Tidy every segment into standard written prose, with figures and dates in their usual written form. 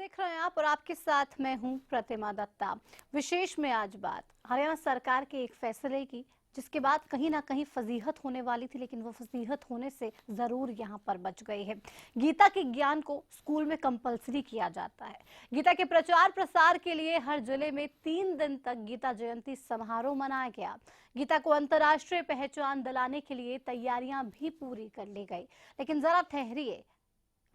देख रहे हैं आप और आपके साथ मैं हूं प्रतिमा दत्ता। विशेष में आज बात हरियाणा सरकार के एक फैसले की, जिसके बाद कहीं ना कहीं फजीहत होने वाली थी, लेकिन वो फजीहत होने से जरूर यहां पर बच गई है। गीता के ज्ञान को स्कूल में कंपलसरी किया जाता है। गीता के प्रचार प्रसार के लिए हर जिले में 3 दिन तक गीता जयंती समारोह मनाया गया। गीता को अंतर्राष्ट्रीय पहचान दिलाने के लिए तैयारियां भी पूरी कर ली गई। लेकिन जरा ठहरिए,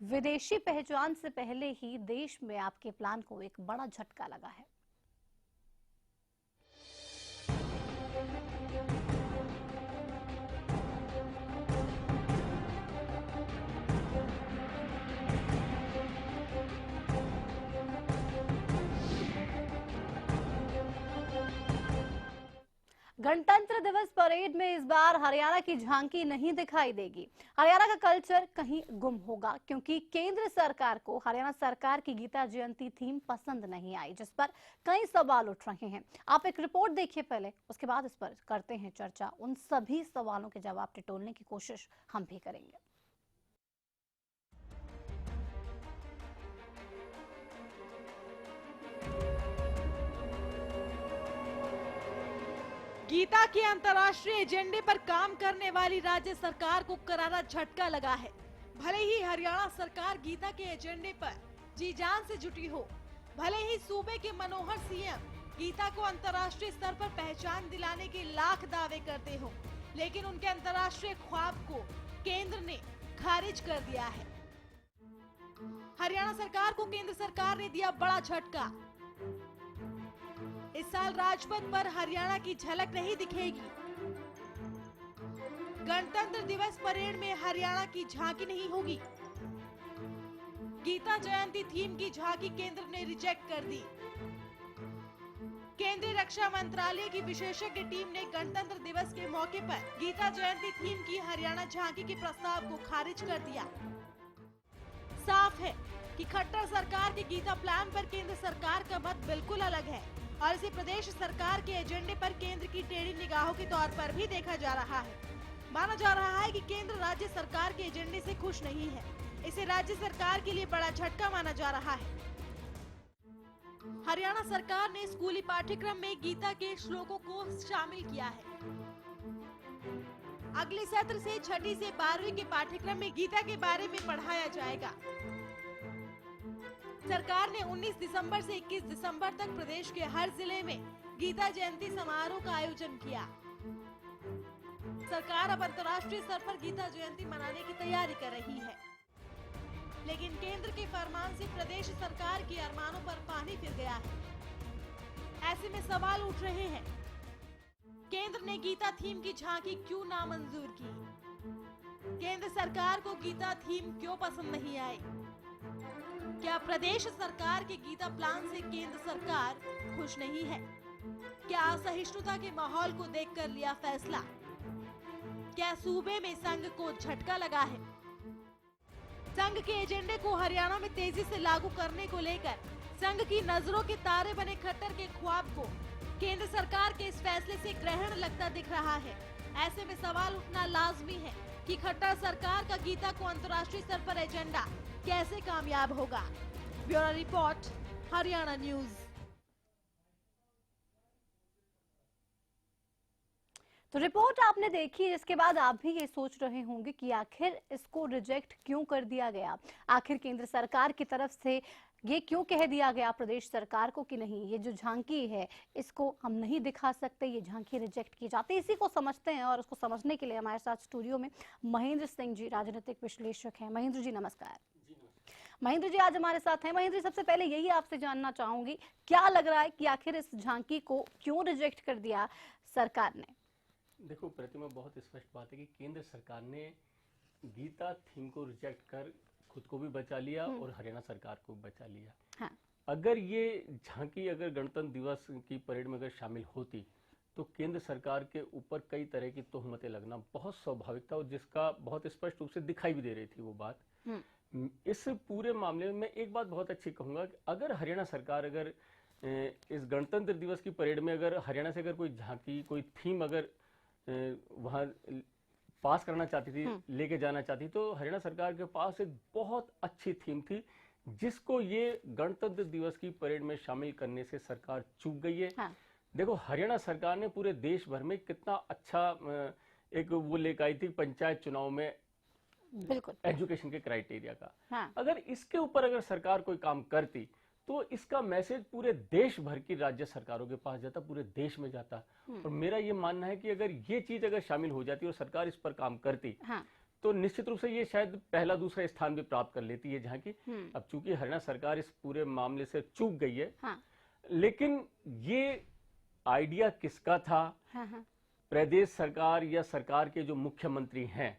विदेशी पहचान से पहले ही देश में आपके प्लान को एक बड़ा झटका लगा है। गणतंत्र दिवस परेड में इस बार हरियाणा की झांकी नहीं दिखाई देगी। हरियाणा का कल्चर कहीं गुम होगा, क्योंकि केंद्र सरकार को हरियाणा सरकार की गीता जयंती थीम पसंद नहीं आई, जिस पर कई सवाल उठ रहे हैं। आप एक रिपोर्ट देखिए पहले, उसके बाद इस पर करते हैं चर्चा। उन सभी सवालों के जवाब टटोलने की कोशिश हम भी करेंगे। गीता के अंतर्राष्ट्रीय एजेंडे पर काम करने वाली राज्य सरकार को करारा झटका लगा है। भले ही हरियाणा सरकार गीता के एजेंडे पर जी जान से जुटी हो, भले ही सूबे के मनोहर सीएम गीता को अंतर्राष्ट्रीय स्तर पर पहचान दिलाने के लाख दावे करते हो, लेकिन उनके अंतर्राष्ट्रीय ख्वाब को केंद्र ने खारिज कर दिया है। हरियाणा सरकार को केंद्र सरकार ने दिया बड़ा झटका। इस साल राजपथ पर हरियाणा की झलक नहीं दिखेगी। गणतंत्र दिवस परेड में हरियाणा की झांकी नहीं होगी। गीता जयंती थीम की झांकी केंद्र ने रिजेक्ट कर दी। केंद्रीय रक्षा मंत्रालय की विशेषज्ञ टीम ने गणतंत्र दिवस के मौके पर गीता जयंती थीम की हरियाणा झांकी के प्रस्ताव को खारिज कर दिया। साफ है कि खट्टर सरकार के गीता प्लान पर केंद्र सरकार का मत बिल्कुल अलग है और इसे प्रदेश सरकार के एजेंडे पर केंद्र की टेढ़ी निगाहों के तौर पर भी देखा जा रहा है। माना जा रहा है कि केंद्र राज्य सरकार के एजेंडे से खुश नहीं है। इसे राज्य सरकार के लिए बड़ा झटका माना जा रहा है। हरियाणा सरकार ने स्कूली पाठ्यक्रम में गीता के श्लोकों को शामिल किया है। अगले सत्र से 6वीं से 12वीं के पाठ्यक्रम में गीता के बारे में पढ़ाया जाएगा। सरकार ने 19 दिसंबर से 21 दिसंबर तक प्रदेश के हर जिले में गीता जयंती समारोह का आयोजन किया। सरकार अब अंतर्राष्ट्रीय स्तर पर गीता जयंती मनाने की तैयारी कर रही है, लेकिन केंद्र के फरमान से प्रदेश सरकार के अरमानों पर पानी फिर गया है। ऐसे में सवाल उठ रहे हैं, केंद्र ने गीता थीम की झांकी क्यों नामंजूर की? केंद्र सरकार को गीता थीम क्यों पसंद नहीं आई? क्या प्रदेश सरकार के गीता प्लान से केंद्र सरकार खुश नहीं है? क्या असहिष्णुता के माहौल को देखकर लिया फैसला? क्या सूबे में संघ को झटका लगा है? संघ के एजेंडे को हरियाणा में तेजी से लागू करने को लेकर संघ की नजरों के तारे बने खट्टर के ख्वाब को केंद्र सरकार के इस फैसले से ग्रहण लगता दिख रहा है। ऐसे में सवाल उठना लाजमी है कि खट्टर सरकार का गीता को अंतर्राष्ट्रीय स्तर पर एजेंडा कैसे कामयाब होगा। Bureau report, Haryana news. तो रिपोर्ट आपने देखी, इसके बाद आप भी ये सोच रहे होंगे कि आखिर इसको रिजेक्ट क्यों कर दिया गया। आखिर केंद्र सरकार की तरफ से ये क्यों कह दिया गया प्रदेश सरकार को कि नहीं, ये जो झांकी है इसको हम नहीं दिखा सकते, ये झांकी रिजेक्ट की जाती है। इसी को समझते हैं और उसको समझने के लिए हमारे साथ स्टूडियो में महेंद्र सिंह जी, राजनीतिक विश्लेषक हैं। महेंद्र जी नमस्कार। महेंद्र जी आज हमारे साथ हैं। महेंद्र जी, सबसे पहले यही आपसे जानना चाहूंगी, क्या लग रहा है कि आखिर इस झांकी को क्यों रिजेक्ट कर दिया सरकार ने? देखो प्रतिमा, बहुत स्पष्ट बात है कि केंद्र सरकार ने गीता थीम को रिजेक्ट कर खुद को भी बचा लिया और हरियाणा सरकार को भी बचा लिया। हाँ। अगर ये झांकी अगर गणतंत्र दिवस की परेड में अगर शामिल होती तो केंद्र सरकार के ऊपर कई तरह की तोहमतें लगना बहुत स्वाभाविक था और जिसका बहुत स्पष्ट रूप से दिखाई भी दे रही थी वो बात। इस पूरे मामले में मैं एक बात बहुत अच्छी कहूंगा कि अगर हरियाणा सरकार अगर इस गणतंत्र दिवस की परेड में अगर हरियाणा से अगर कोई झांकी, कोई थीम अगर वहां पास करना चाहती थी, लेके जाना चाहती, तो हरियाणा सरकार के पास एक बहुत अच्छी थीम थी जिसको ये गणतंत्र दिवस की परेड में शामिल करने से सरकार चूक गई है। हाँ। देखो, हरियाणा सरकार ने पूरे देश भर में कितना अच्छा एक वो लेकर आई थी पंचायत चुनाव में बिल्कुल एजुकेशन के क्राइटेरिया का। हाँ। अगर इसके ऊपर अगर सरकार कोई काम करती तो इसका मैसेज पूरे देश भर की राज्य सरकारों के पास जाता, पूरे देश में जाता। और मेरा ये मानना है कि अगर ये चीज अगर शामिल हो जाती और सरकार इस पर काम करती हाँ। तो निश्चित रूप से ये शायद पहला दूसरा स्थान भी प्राप्त कर लेती है जहाँ की। अब चूंकि हरियाणा सरकार इस पूरे मामले से चूक गई है, हाँ। लेकिन ये आइडिया किसका था? हाँ। हाँ। प्रदेश सरकार या सरकार के जो मुख्यमंत्री हैं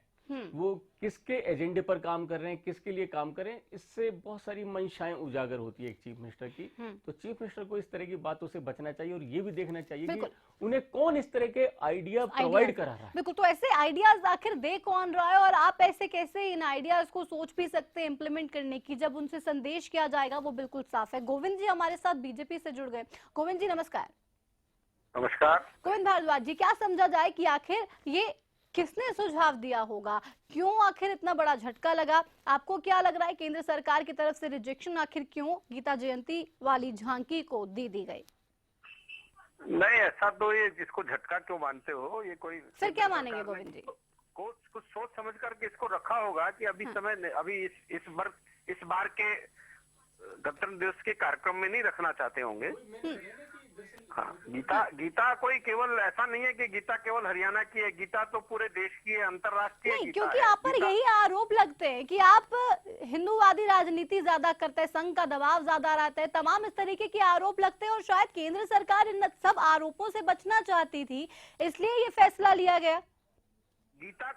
वो किसके एजेंडे पर काम कर रहे हैं, किसके लिए काम कर रहे हैं, इससे बहुत सारी मंशाएं उजागर होती है एक चीफ मिनिस्टर की। तो चीफ मिनिस्टर को इस तरह की बातों से बचना चाहिए और ये भी देखना चाहिए कि उन्हें कौन इस तरह के आइडिया प्रोवाइड करा रहा है। बिल्कुल, तो ऐसे आइडियाज आखिर दे कौन रहा है और आप ऐसे कैसे इन आइडियाज को सोच भी सकते हैं इम्प्लीमेंट करने की, जब उनसे संदेश किया जाएगा वो बिल्कुल साफ है। गोविंद जी हमारे साथ बीजेपी से जुड़ गए। गोविंद जी नमस्कार। नमस्कार। गोविंद भारद्वाज जी, क्या समझा जाए कि आखिर ये किसने सुझाव दिया होगा, क्यों आखिर इतना बड़ा झटका लगा? आपको क्या लग रहा है केंद्र सरकार की तरफ से रिजेक्शन आखिर क्यों गीता जयंती वाली झांकी को दी गई? नहीं, ऐसा तो ये जिसको झटका क्यों मानते हो, ये कोई फिर क्या मानेंगे गोविंद जी? कुछ सोच समझ करके इसको रखा होगा कि अभी समय अभी इस बार के गणतंत्र दिवस के कार्यक्रम में नहीं रखना चाहते होंगे। हाँ, गीता कोई केवल ऐसा नहीं है कि गीता केवल हरियाणा की है, गीता तो पूरे देश की है, अंतर्राष्ट्रीय नहीं, गीता क्योंकि है। आप पर यही आरोप लगते हैं कि आप हिंदूवादी राजनीति ज्यादा करते हैं, संघ का दबाव ज्यादा रहता है, तमाम इस तरीके के आरोप लगते हैं और शायद केंद्र सरकार इन सब आरोपों से बचना चाहती थी, इसलिए ये फैसला लिया गया। गीता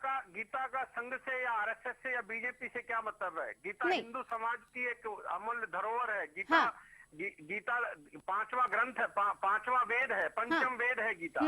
का संघ से या आरएसएस से या बीजेपी से क्या मतलब है? गीता हिंदू समाज की एक अमूल्य धरोहर है। गीता 5वां ग्रंथ है, 5वां वेद है, पंचम वेद है गीता।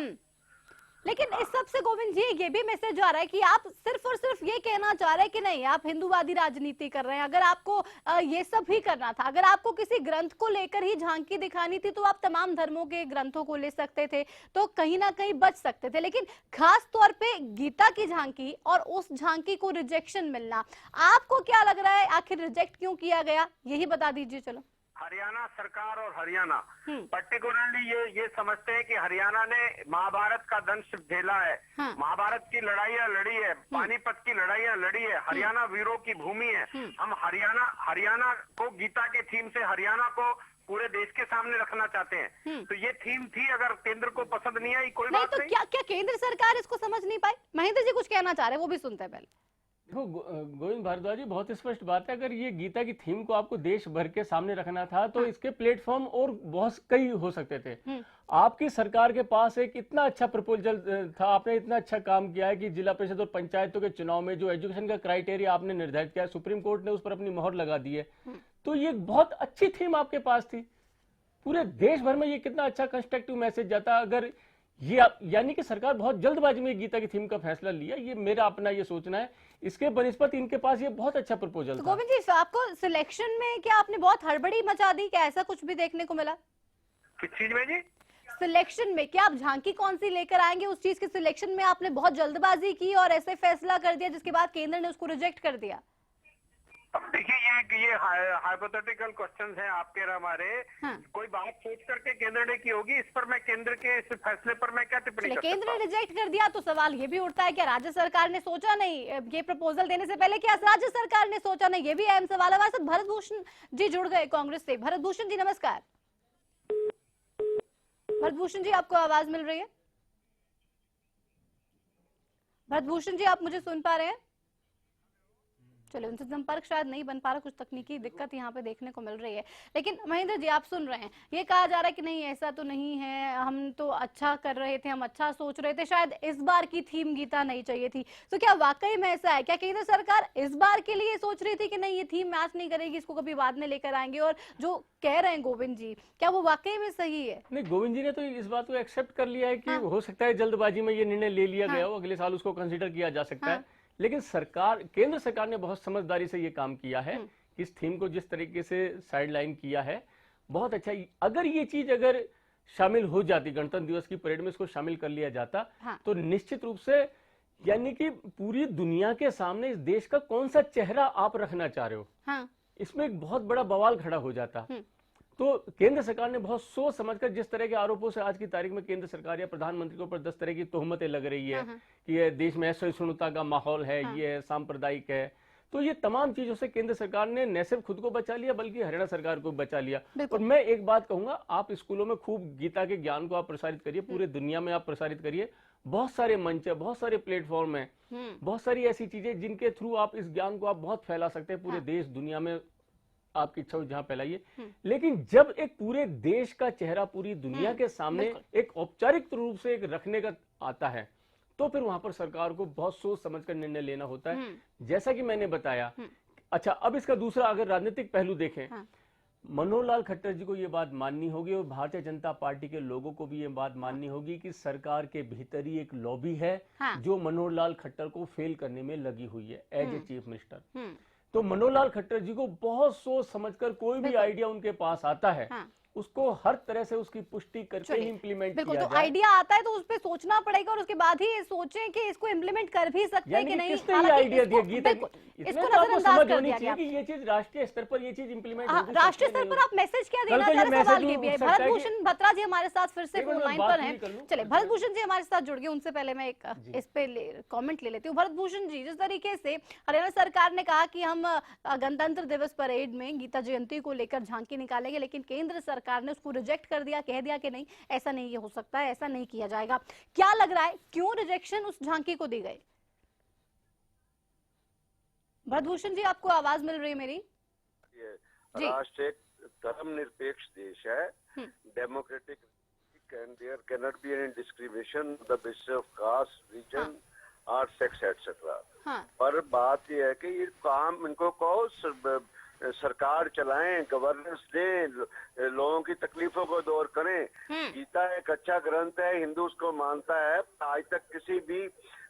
लेकिन इस सब से गोविंद जी ये भी मैसेज आ रहा है कि आप सिर्फ और सिर्फ ये कहना चाह रहे हैं कि नहीं, आप हिंदूवादी राजनीति कर रहे हैं। अगर आपको ये सब भी करना था, अगर आपको किसी ग्रंथ को लेकर ही झांकी दिखानी थी तो आप तमाम धर्मों के ग्रंथों को ले सकते थे, तो कहीं ना कहीं बच सकते थे। लेकिन खास तौर पे गीता की झांकी और उस झांकी को रिजेक्शन मिलना, आपको क्या लग रहा है आखिर रिजेक्ट क्यों किया गया, यही बता दीजिए। चलो, हरियाणा सरकार और हरियाणा पर्टिकुलरली ये समझते हैं कि हरियाणा ने महाभारत का दंश झेला है। महाभारत की लड़ाइयां लड़ी है, पानीपत की लड़ाइयां लड़ी है, हरियाणा वीरों की भूमि है। हम हरियाणा को गीता के थीम से हरियाणा को पूरे देश के सामने रखना चाहते हैं। तो ये थीम थी, अगर केंद्र को पसंद नहीं आई कोई बात नहीं। क्या केंद्र सरकार इसको समझ नहीं पाई? महेंद्र जी कुछ कहना चाह रहे हैं, वो भी सुनते हैं पहले। देखो गोविंद भारद्वाज जी, बहुत स्पष्ट बात है, अगर ये गीता की थीम को आपको देश भर के सामने रखना था तो इसके प्लेटफॉर्म और बहुत कई हो सकते थे। आपकी सरकार के पास एक इतना अच्छा प्रपोजल था, आपने इतना अच्छा काम किया है कि जिला परिषद और पंचायतों के चुनाव में जो एजुकेशन का क्राइटेरिया आपने निर्धारित किया, सुप्रीम कोर्ट ने उस पर अपनी मोहर लगा दी है। तो ये बहुत अच्छी थीम आपके पास थी, पूरे देश भर में ये कितना अच्छा कंस्ट्रक्टिव मैसेज जाता। अगर ये यानी कि सरकार बहुत जल्दबाजी में गीता की थीम का फैसला लिया, ये मेरा अपना ये सोचना है। इसके बनिस्बत इनके पास ये बहुत अच्छा प्रपोजल था। गोविंद जी, आपको सिलेक्शन में क्या आपने बहुत हड़बड़ी मचा दी, क्या ऐसा कुछ भी देखने को मिला? किस चीज में जी? सिलेक्शन में क्या आप झांकी कौन सी लेकर आएंगे, उस चीज के सिलेक्शन में आपने बहुत जल्दबाजी की और ऐसे फैसला कर दिया जिसके बाद केंद्र ने उसको रिजेक्ट कर दिया? अब देखिए, ये हाइपोथेटिकल क्वेश्चंस हैं आपके और हमारे। कोई बात सोच करके केंद्र ने की होगी, इस पर मैं केंद्र के इस फैसले पर मैं क्या टिप्पणी कर सकता हूं? केंद्र ने रिजेक्ट कर दिया तो सवाल ये भी उठता है क्या राज्य सरकार ने सोचा नहीं, ये प्रपोजल देने से पहले क्या राज्य सरकार ने सोचा नहीं? ये भी अहम सवाल है। हमारे साथ भरत भूषण जी जुड़ गए कांग्रेस से। भरत भूषण जी नमस्कार। भरत भूषण जी, आपको आवाज मिल रही है? भरत भूषण जी, आप मुझे सुन पा रहे हैं? चलो, उनसे संपर्क शायद नहीं बन पा रहा, कुछ तकनीकी दिक्कत यहाँ पे देखने को मिल रही है। लेकिन महेंद्र जी, आप सुन रहे हैं, ये कहा जा रहा है कि नहीं ऐसा तो नहीं है, हम तो अच्छा कर रहे थे, हम अच्छा सोच रहे थे, शायद इस बार की थीम गीता नहीं चाहिए थी। तो क्या वाकई में ऐसा है? क्या केंद्र सरकार इस बार के लिए सोच रही थी कि नहीं, ये थीम मैच नहीं करेगी, इसको कभी बाद में लेकर आएंगे? और जो कह रहे हैं गोविंद जी, क्या वो वाकई में सही है? नहीं, गोविंद जी ने तो इस बात को एक्सेप्ट कर लिया है कि हो सकता है जल्दबाजी में ये निर्णय ले लिया गया हो, अगले साल उसको कंसिडर किया जा सकता है। लेकिन केंद्र सरकार ने बहुत समझदारी से ये काम किया है, इस थीम को जिस तरीके से साइडलाइन किया है, बहुत अच्छा। अगर ये चीज अगर शामिल हो जाती गणतंत्र दिवस की परेड में, इसको शामिल कर लिया जाता तो निश्चित रूप से यानी कि पूरी दुनिया के सामने इस देश का कौन सा चेहरा आप रखना चाह रहे हो, इसमें एक बहुत बड़ा बवाल खड़ा हो जाता। तो केंद्र सरकार ने बहुत सोच समझकर, जिस तरह के आरोपों से आज की तारीख में केंद्र सरकार या प्रधानमंत्री के ऊपर 10 तरह की तोहमतें लग रही है कि ये देश में असहिष्णुता का माहौल है, ये है सांप्रदायिक है, तो ये तमाम चीजों से केंद्र सरकार ने न सिर्फ खुद को बचा लिया बल्कि हरियाणा सरकार को बचा लिया। और मैं एक बात कहूंगा, आप स्कूलों में खूब गीता के ज्ञान को आप प्रसारित करिए, पूरे दुनिया में आप प्रसारित करिए। बहुत सारे मंच है, बहुत सारे प्लेटफॉर्म है, बहुत सारी ऐसी चीजें जिनके थ्रू आप इस ज्ञान को आप बहुत फैला सकते हैं पूरे देश दुनिया में। आपकी इच्छा हो जहां फैलाइए, लेकिन जब एक पूरे देश का चेहरा पूरी दुनिया के सामने एक औपचारिक रूप से एक रखने का आता है, तो फिर वहां पर सरकार को बहुत सोच समझकर निर्णय लेना होता है, जैसा कि मैंने बताया। अच्छा, अब इसका दूसरा अगर राजनीतिक पहलू देखें, मनोहर लाल खट्टर जी को ये बात माननी होगी और भारतीय जनता पार्टी के लोगों को भी ये बात माननी होगी कि सरकार के भीतर ही एक लॉबी है जो मनोहर लाल खट्टर को फेल करने में लगी हुई है एज ए चीफ मिनिस्टर। तो मनोहर लाल खट्टर जी को बहुत सोच समझकर कोई भी आइडिया उनके पास आता है, उसको हर तरह से उसकी पुष्टि करके ही इंप्लीमेंट किया जाए। तो आइडिया आता है तो उस पे सोचना पड़ेगा और उसके बाद ही ये सोचें कि इसको इंप्लीमेंट कर भी सकते हैं कि नहीं। किसने ये आइडिया दिया गीता? इसको नजरअंदाज कर दिया गया कि ये चीज राष्ट्रीय स्तर पर ये चीज इंप्लीमेंट होगी। राष्ट्रीय स्तर पर आप मैसेज क्या देना चाह रहे हैं, सवाल ये भी है। भरत भूषण बत्रा जी हमारे साथ फिर से फोन लाइन पर हैं। चले, भरत भूषण जी हमारे साथ जुड़ गए, उनसे पहले मैं एक इस पे कमेंट ले लेती हूँ। भरत भूषण जी, जिस तरीके से हरियाणा सरकार ने कहा कि हम गणतंत्र दिवस परेड में गीता जयंती को लेकर झांकी निकालेंगे, लेकिन केंद्र सरकार ने उसको रिजेक्ट कर दिया, कह दिया कि नहीं, ऐसा नहीं हो सकता है, ऐसा नहीं किया जाएगा। क्या लग रहा है, क्यों रिजेक्शन उस झांकी को दी गई? भरतभूषण जी, आपको आवाज मिल रही है मेरी? राष्ट्र एक धर्मनिरपेक्ष देश है, democratic, and there cannot be any discrimination on the basis of caste, region or sex etc. पर बात यह है कि ये काम इनको कहो सरकार चलाएं, गवर्नेंस दें, लोगों की तकलीफों को दूर करें। गीता एक अच्छा ग्रंथ है, हिंदू उसको मानता है। आज तक किसी भी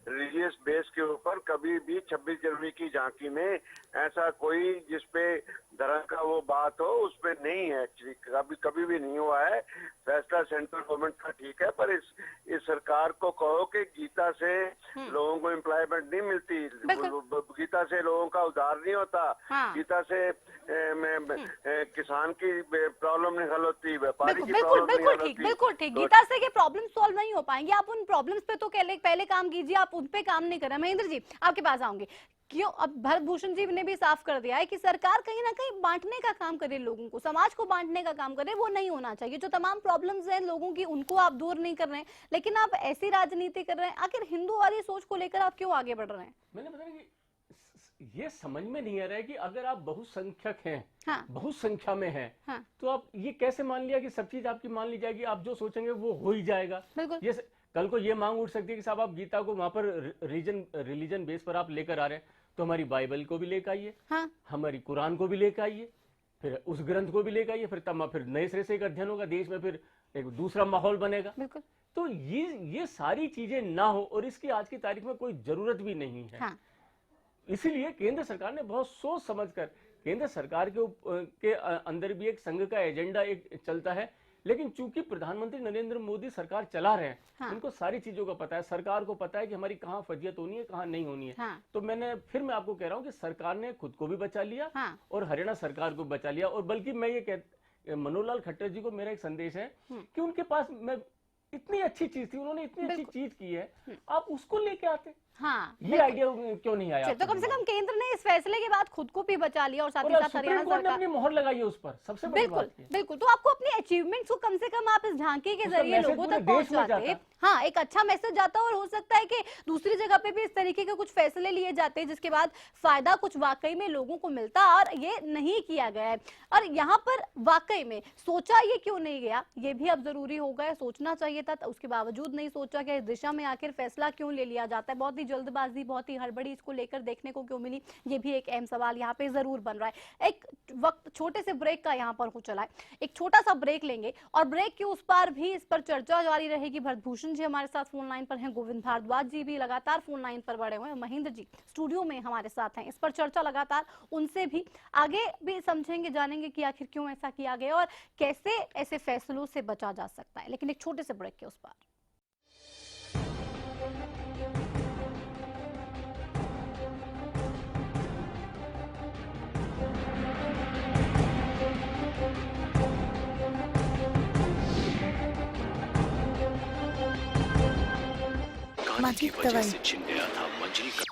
रिलीजियस बेस के ऊपर कभी भी 26 जनवरी की झांकी में ऐसा कोई जिसपे धर्म का वो बात हो उस पे नहीं है, एक्चुअली कभी भी नहीं हुआ है। फैसला सेंट्रल गवर्नमेंट का ठीक है, पर इस सरकार को कहो कि गीता से लोगों को एम्प्लॉयमेंट नहीं मिलती, गीता से लोगों का उद्धार नहीं होता, गीता से किसान की प्रॉब्लम नहीं हल होती, व्यापारी की प्रॉब्लम नहीं हल होती। बिल्कुल ठीक, गीता से के प्रॉब्लम सॉल्व नहीं हो पाएंगे। आप उन प्रॉब्लम्स पे तो पहले काम कीजिए, आप उन पे काम नहीं कर रहे। महेंद्र जी, आपके पास आऊंगी। क्यों? अब भरत भूषण जी ने भी साफ कर दिया है कि सरकार कहीं ना कहीं बांटने का काम करे, लोगों को, समाज को बांटने का काम करे, वो नहीं होना चाहिए। जो तमाम प्रॉब्लम्स हैं लोगों की, उनको आप दूर नहीं कर रहे हैं, लेकिन आप ऐसी राजनीति कर रहे हैं। आखिर हिंदूवादी सोच को लेकर आप क्यों आगे बढ़ रहे हैं? मैंने बताया कि ये समझ में नहीं आ रहा है कि अगर आप बहुसंख्यक हैं, बहुत संख्या में हैं, तो आप ये कैसे मान लिया कि सब चीज आपकी मान ली जाएगी, आप जो सोचेंगे वो हो ही जाएगा। ये कल को ये मांग उठ सकती है कि साहब आप गीता को वहां पर रिलीजन बेस पर आप लेकर आ रहे हैं, तो हमारी बाइबल को भी लेकर आइए, हमारी कुरान को भी लेकर आइए, फिर उस ग्रंथ को भी लेकर आइए, फिर नए सिरे से एक अध्ययन होगा, देश में फिर एक दूसरा माहौल बनेगा। तो ये सारी चीजें ना हो, और इसकी आज की तारीख में कोई जरूरत भी नहीं है। इसीलिए केंद्र सरकार ने बहुत सोच समझकर, केंद्र सरकार के अंदर भी एक संघ का एजेंडा एक चलता है, लेकिन चूंकि प्रधानमंत्री नरेंद्र मोदी सरकार चला रहे हैं, उनको सारी चीजों का पता है, सरकार को पता है कि हमारी कहाँ फजियत होनी है, कहाँ नहीं होनी है। तो मैं आपको कह रहा हूँ कि सरकार ने खुद को भी बचा लिया और हरियाणा सरकार को बचा लिया। और बल्कि मैं ये मनोहर लाल खट्टर जी को मेरा एक संदेश है कि उनके पास इतनी अच्छी चीज थी, उन्होंने इतनी अच्छी चीज की है, आप उसको लेके आते। ये आइडिया क्यों नहीं आया? तो कम से कम केंद्र ने इस फैसले के बाद खुद को भी बचा लिया और साथ ही साथ हरियाणा सरकार ने अपनी मोहर लगाई है उस पर, सबसे बड़ी बात है। बिल्कुल। तो आपको अपनी अचीवमेंट्स को कम से कम आप इस झांकी के जरिए लोगों तक पहुंचाते, एक अच्छा मैसेज जाता, और हो सकता है कि दूसरी जगह पे भी इस तरीके के कुछ फैसले लिए जाते हैं जिसके बाद फायदा कुछ वाकई में लोगों को मिलता, और ये नहीं किया गया है। और यहाँ पर वाकई में सोचा ये क्यों नहीं गया, ये भी अब जरूरी हो गया। सोचना चाहिए था, उसके बावजूद नहीं सोचा गया। इस दिशा में आखिर फैसला क्यों ले लिया जाता है? बहुत ही जल्दबाजी, बहुत ही हड़बड़ी इसको लेकर देखने को क्यों मिली, ये भी एक अहम सवाल यहाँ पे जरूर बन रहा है। एक वक्त छोटे से ब्रेक का यहाँ पर हो चला है, एक छोटा सा ब्रेक लेंगे और ब्रेक के उस पार भी इस पर चर्चा जारी रहेगी। भरत भूषण जी हमारे साथ फोन लाइन पर हैं, गोविंद भारद्वाज जी भी लगातार फोन लाइन पर बड़े हुए हैं, महेंद्र जी स्टूडियो में हमारे साथ हैं। इस पर चर्चा लगातार, उनसे भी आगे भी समझेंगे, जानेंगे कि आखिर क्यों ऐसा किया गया और कैसे ऐसे फैसलों से बचा जा सकता है। लेकिन एक छोटे से ब्रेक के उस पार। माझी दवाई।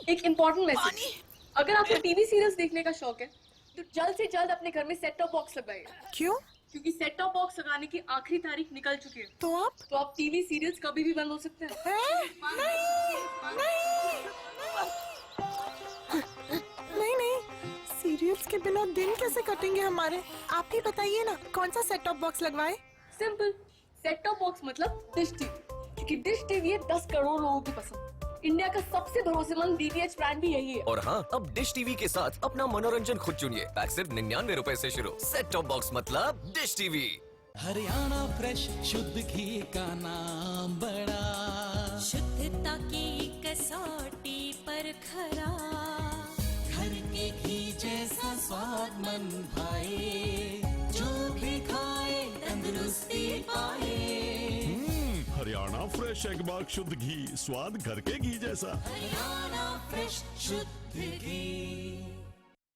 एक इम्पोर्टेंट मैसेज, अगर आपको टीवी सीरियल्स देखने का शौक है तो जल्द से जल्द अपने घर में सेट टॉप बॉक्स लगवाइए। क्यों? क्योंकि सेट टॉप बॉक्स लगाने की आखिरी तारीख निकल चुकी है। तो आप टीवी सीरियल्स कभी भी बंद हो सकते हैं। नहीं, सीरियल्स के बिना दिन कैसे कटेंगे हमारे? आप ही बताइए ना, कौन सा सेट टॉप बॉक्स लगवाए? सिंपल, सेट टॉप बॉक्स मतलब डिश टीवी, क्योंकि डिश टीवी है 10 करोड़ लोगों की पसंद। इंडिया का सबसे भरोसेमंद डीटीएच ब्रांड भी यही है। और हाँ, अब डिश टीवी के साथ अपना मनोरंजन खुद चुनिए। पैक सिर्फ 99 रुपए से शुरू। सेट टॉप बॉक्स मतलब डिश टीवी। हरियाणा फ्रेश शुद्ध घी का नाम बड़ा, शुद्धता की कसौटी पर खरा, घर के घी जैसा स्वाद मन भाए, जो भी खाए तंदुरुस्ती पाए। हरियाणा फ्रेश एगबाग शुद्ध घी, स्वाद घर के घी जैसा। हरियाणा फ्रेश शुद्ध घी।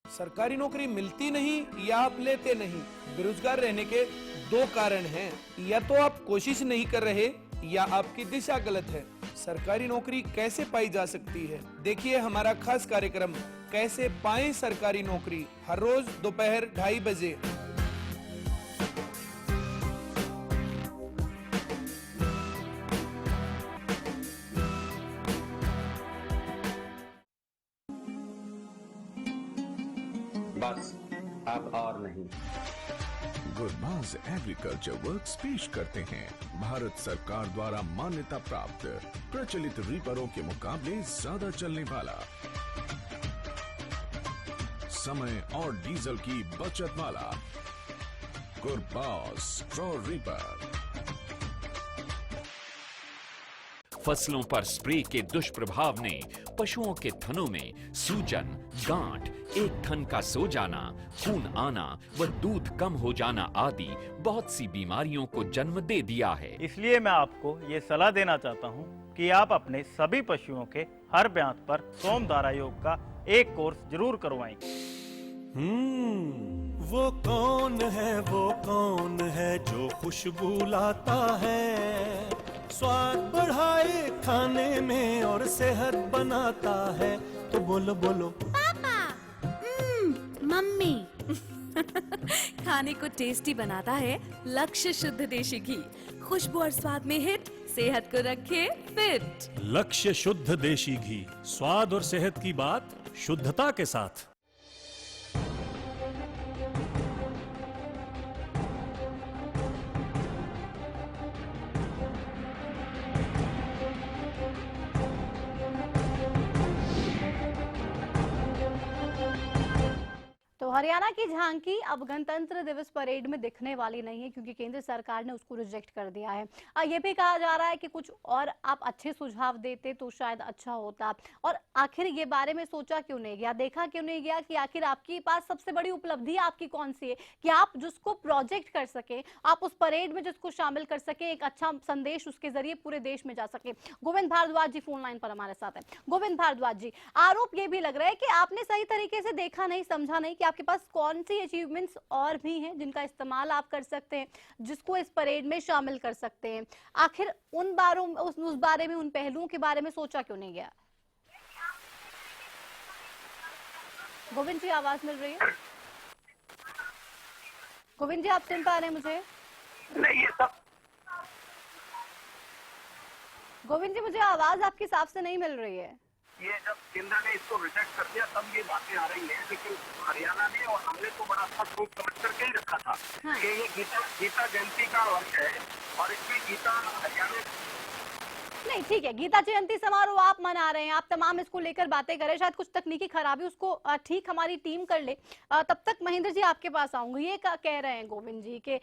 सरकारी नौकरी मिलती नहीं या आप लेते नहीं, बेरोजगार रहने के दो कारण हैं। या तो आप कोशिश नहीं कर रहे या आपकी दिशा गलत है। सरकारी नौकरी कैसे पाई जा सकती है, देखिए हमारा खास कार्यक्रम कैसे पाएं सरकारी नौकरी, हर रोज दोपहर 2:30 बजे। बस अब और नहीं। गुरबाज एग्रीकल्चर वर्क्स पेश करते हैं भारत सरकार द्वारा मान्यता प्राप्त प्रचलित रीपरों के मुकाबले ज्यादा चलने वाला, समय और डीजल की बचत वाला गुरबाज स्ट्रॉ रीपर। फसलों पर स्प्रे के दुष्प्रभाव ने पशुओं के थनों में सूजन, गांठ, एक थन का सो जाना, खून आना व दूध कम हो जाना आदि बहुत सी बीमारियों को जन्म दे दिया है। इसलिए मैं आपको ये सलाह देना चाहता हूँ कि आप अपने सभी पशुओं के हर ब्यांत पर सोमधारा योग का एक कोर्स जरूर करवाएं। वो कौन है जो खुशबू लाता है, स्वाद बढ़ाए खाने में और सेहत बनाता है। तो बोलो बोलो पापा, मम्मी। खाने को टेस्टी बनाता है लक्ष्य शुद्ध देशी घी, खुशबू और स्वाद में हिट, सेहत को रखे फिट। लक्ष्य शुद्ध देशी घी, स्वाद और सेहत की बात शुद्धता के साथ। तो हरियाणा की झांकी अब गणतंत्र दिवस परेड में दिखने वाली नहीं है, क्योंकि केंद्र सरकार ने उसको रिजेक्ट कर दिया है। ये भी कहा जा रहा है कि कुछ और आप अच्छे सुझाव देते तो शायद अच्छा होता। और आखिर ये बारे में सोचा क्यों नहीं गया, देखा क्यों नहीं गया कि आखिर आपके पास सबसे बड़ी उपलब्धि आपकी कौन सी है कि आप जिसको प्रोजेक्ट कर सके, आप उस परेड में जिसको शामिल कर सके, एक अच्छा संदेश उसके जरिए पूरे देश में जा सके। गोविंद भारद्वाज जी फोन लाइन पर हमारे साथ है। गोविंद भारद्वाज जी, आरोप ये भी लग रहा है कि आपने सही तरीके से देखा नहीं, समझा नहीं कि आपके पास कौन सी अचीवमेंट्स और भी हैं जिनका इस्तेमाल आप कर सकते हैं, जिसको इस परेड में शामिल कर सकते हैं। आखिर उन उस बारे में, उन पहलुओं के बारे में सोचा क्यों नहीं गया? गोविंद जी, आवाज मिल रही है? गोविंद जी, आप सुन पा रहे हैं मुझे? नहीं, ये सब गोविंद जी, मुझे आवाज आपकी साफ से नहीं मिल रही है। ये जब केंद्र ने इसको रिजेक्ट कर दिया तब ये बातें आ रही हैं, लेकिन हरियाणा ने और हमने तो बड़ा अच्छा सोच समझ करके ही रखा था कि ये गीता जयंती का वर्ष है और इसमें गीता हरियाणा। नहीं, ठीक है, गीता जयंती समारोह आप मना रहे हैं, आप तमाम इसको लेकर बातें करें, शायद कुछ तकनीकी खराबी उसको ठीक हमारी टीम कर ले। तब तक महेंद्र जी आपके पास आऊंगी। ये कह रहे हैं गोविंद जी कि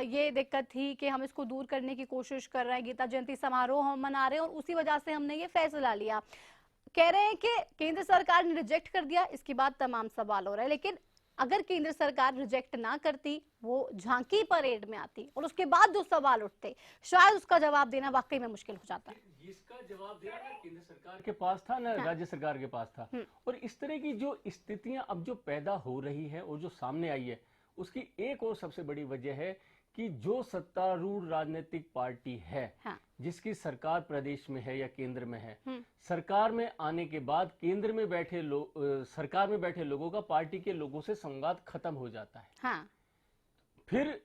ये दिक्कत थी कि हम इसको दूर करने की कोशिश कर रहे हैं, गीता जयंती समारोह हम मना रहे हैं और उसी वजह से हमने ये फैसला लिया। कह रहे हैं कि केंद्र सरकार ने रिजेक्ट कर दिया, इसके बाद तमाम सवाल हो रहे हैं। लेकिन अगर केंद्र सरकार रिजेक्ट ना करती, वो झांकी परेड में आती और उसके बाद जो सवाल उठते, शायद उसका जवाब देना वाकई में मुश्किल हो जाता है। इसका जवाब देना ना केंद्र सरकार के पास था, ना राज्य सरकार के पास था। और इस तरह की जो स्थितियां अब जो पैदा हो रही है और जो सामने आई है, उसकी एक और सबसे बड़ी वजह है कि जो सत्तारूढ़ राजनीतिक पार्टी है, हाँ। जिसकी सरकार प्रदेश में है या केंद्र में है, सरकार में आने के बाद केंद्र में बैठे सरकार में बैठे लोगों का पार्टी के लोगों से संवाद खत्म हो जाता है। हाँ। फिर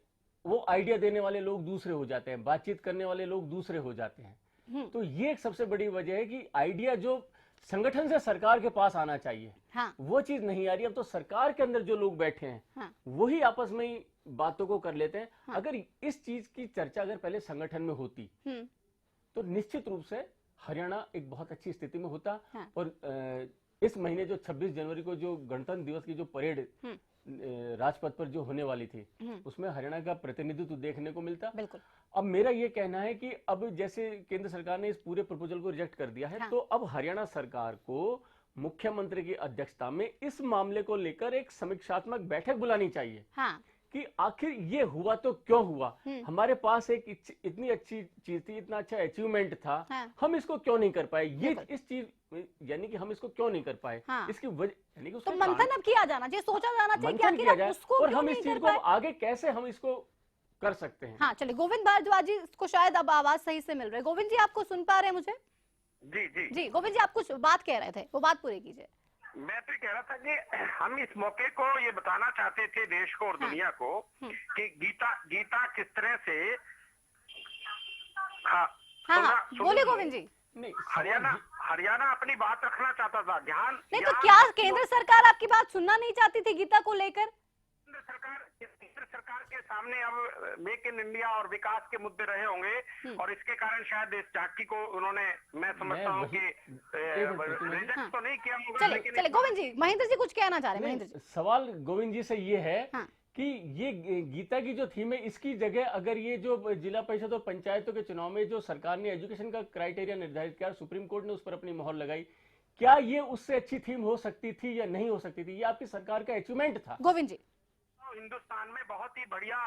वो आइडिया देने वाले लोग दूसरे हो जाते हैं, बातचीत करने वाले लोग दूसरे हो जाते हैं। तो ये एक सबसे बड़ी वजह है कि आइडिया जो संगठन से सरकार के पास आना चाहिए, हाँ। वो चीज नहीं आ रही। अब तो सरकार के अंदर जो लोग बैठे हैं, हाँ। वही आपस में ही बातों को कर लेते हैं। हाँ। अगर इस चीज की चर्चा अगर पहले संगठन में होती तो निश्चित रूप से हरियाणा एक बहुत अच्छी स्थिति में होता। हाँ। और इस महीने जो 26 जनवरी को जो गणतंत्र दिवस की जो परेड राजपथ पर जो होने वाली थी, उसमें हरियाणा का प्रतिनिधित्व देखने को मिलता। बिल्कुल। अब मेरा ये कहना है कि अब जैसे केंद्र सरकार ने इस पूरे प्रपोजल को रिजेक्ट कर दिया है, हाँ। तो अब हरियाणा सरकार को मुख्यमंत्री की अध्यक्षता में इस मामले को लेकर एक समीक्षात्मक बैठक बुलानी चाहिए। हाँ। कि आखिर ये हुआ तो क्यों हुआ, हमारे पास एक इतनी अच्छी चीज थी, इतना अच्छा अचीवमेंट था, हाँ। हम इसको क्यों नहीं कर पाए, ये इस चीज यानी कि हम इसको क्यों नहीं कर पाए, हाँ। इसकी वजह यानी कि तो मंथन अब किया जाना चाहिए, सोचा जाना चाहिए कि आखिर हम उसको और हम इस चीज को आगे कैसे हम इसको कर सकते हैं। हाँ चलिए, गोविंद भारद्वाज जी को शायद अब आवाज सही से मिल रही है। गोविंद जी आपको सुन पा रहे हैं मुझे? जी जी जी गोविंद जी, आप कुछ बात कह रहे थे, वो बात पूरी कीजिए। मैं तो कह रहा था कि हम इस मौके को ये बताना चाहते थे देश को और हाँ। दुनिया को कि गीता किस तरह से हाँ, बोलिए गोविंद जी। हरियाणा अपनी बात रखना चाहता था। ध्यान नहीं तो क्या केंद्र सरकार आपकी बात सुनना नहीं चाहती थी गीता को लेकर? केंद्र सरकार के सामने अब मेक इन इंडिया और विकास के मुद्दे रहे होंगे और इसके कारण शायद इस झांकी को उन्होंने, मैं समझता हूँ कि रिजेक्ट तो नहीं किया होगा। चलिए गोविंद जी, महेंद्र जी कुछ कहना चाह रहे हैं। महेंद्र जी, सवाल गोविंद जी से ये है कि ये गीता की जो थीम है, इसकी जगह अगर ये जो जिला परिषद और पंचायतों के चुनाव में जो सरकार ने एजुकेशन का क्राइटेरिया निर्धारित किया, सुप्रीम कोर्ट ने उस पर अपनी मोहर लगाई, क्या ये उससे अच्छी थीम हो सकती थी या नहीं हो सकती थी? ये आपकी सरकार का अचीवमेंट था। गोविंद जी, हिंदुस्तान में बहुत ही बढ़िया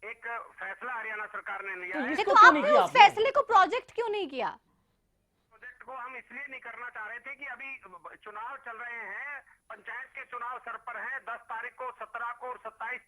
एक फैसला हरियाणा सरकार ने लिया है। तो आपने उस फैसले को प्रोजेक्ट क्यों नहीं किया? प्रोजेक्ट को हम इसलिए नहीं करना चाह रहे थे कि अभी चुनाव चल रहे हैं, पंचायत के चुनाव सर पर हैं, 10 तारीख को, 17 को और 27,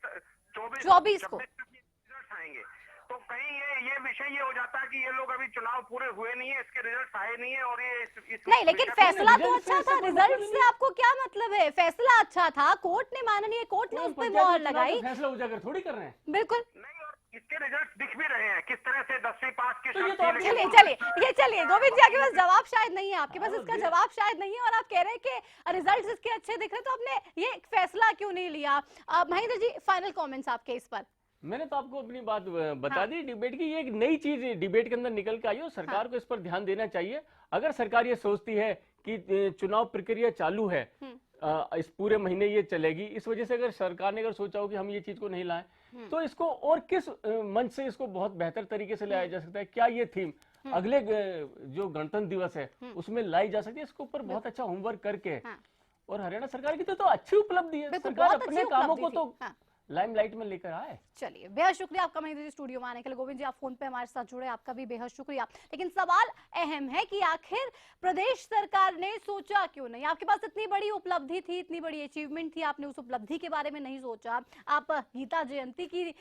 24 को रिजल्ट आएंगे। तो कहीं ये विषय ये हो जाता है कि ये लोग अभी चुनाव पूरे हुए नहीं है, इसके रिजल्ट आए नहीं है और ये नहीं, लेकिन फैसला तो अच्छा था। रिजल्ट से आपको क्या मतलब है? फैसला अच्छा था, कोर्ट ने, माननीय कोर्ट ने उस पर मोहर लगाई। फैसला उजागर थोड़ी कर रहे हैं। बिल्कुल नहीं, और इसके रिजल्ट दिख भी रहे हैं किस तरह से 10वीं पास की। चलिए गोविंद जी, आपके पास जवाब शायद नहीं है, आपके पास इसका जवाब शायद नहीं है और आप कह रहे हैं कि रिजल्ट इसके अच्छे दिख रहे, तो आपने ये फैसला क्यों नहीं लिया? महेंद्र जी, फाइनल कॉमेंट्स आपके इस पर। मैंने तो आपको अपनी बात बता दी डिबेट की। ये एक नई चीज डिबेट के अंदर निकल के आई है, सरकार को इस पर ध्यान देना चाहिए। अगर सरकार ये सोचती है कि चुनाव प्रक्रिया चालू है, इस पूरे महीने ये चलेगी, इस वजह से अगर सरकार ने सोचा हो कि हम ये चीज को नहीं लाएं, तो इसको और किस मंच से इसको बहुत बेहतर तरीके से लाया जा सकता है? क्या ये थीम अगले जो गणतंत्र दिवस है उसमें लाई जा सकती है? इसके ऊपर बहुत अच्छा होमवर्क करके, और हरियाणा सरकार की तो अच्छी उपलब्धि है, सरकार अपने कामों को तो लाइमलाइट में लेकर आए। चलिए, बेहद शुक्रिया आपका महेंद्र जी स्टूडियो में आने के लिए। गोविंद जी, आप फोन पे हमारे साथ जुड़े, आपका भी बेहद शुक्रिया। लेकिन सवाल अहम है कि आखिर प्रदेश सरकार ने सोचा क्यों नहीं? आपके पास इतनी बड़ी उपलब्धि थी, इतनी बड़ी अचीवमेंट थी, आपने उस उपलब्धि के बारे में नहीं सोचा। आप गीता जयंती की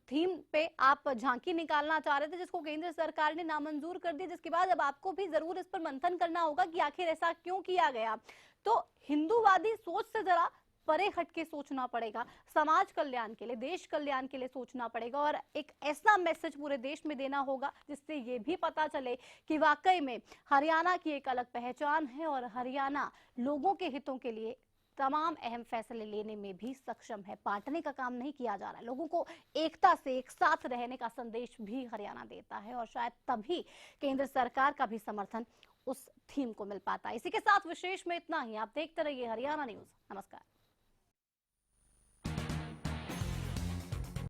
थीम पे आप झांकी निकालना चाह रहे थे, जिसको केंद्र सरकार ने नामंजूर कर दिया, जिसके बाद अब आपको भी जरूर इस पर मंथन करना होगा कि आखिर ऐसा क्यों किया गया। तो हिंदूवादी सोच से जरा परे हट के सोचना पड़ेगा, समाज कल्याण के लिए, देश कल्याण के लिए सोचना पड़ेगा और एक ऐसा मैसेज पूरे देश में देना होगा जिससे ये भी पता चले कि वाकई में हरियाणा की एक अलग पहचान है और हरियाणा लोगों के हितों के लिए तमाम अहम फैसले लेने में भी सक्षम है। बांटने का काम नहीं किया जा रहा है, लोगों को एकता से एक साथ रहने का संदेश भी हरियाणा देता है और शायद तभी केंद्र सरकार का भी समर्थन उस थीम को मिल पाता है। इसी के साथ विशेष में इतना ही। आप देखते रहिए हरियाणा न्यूज। नमस्कार।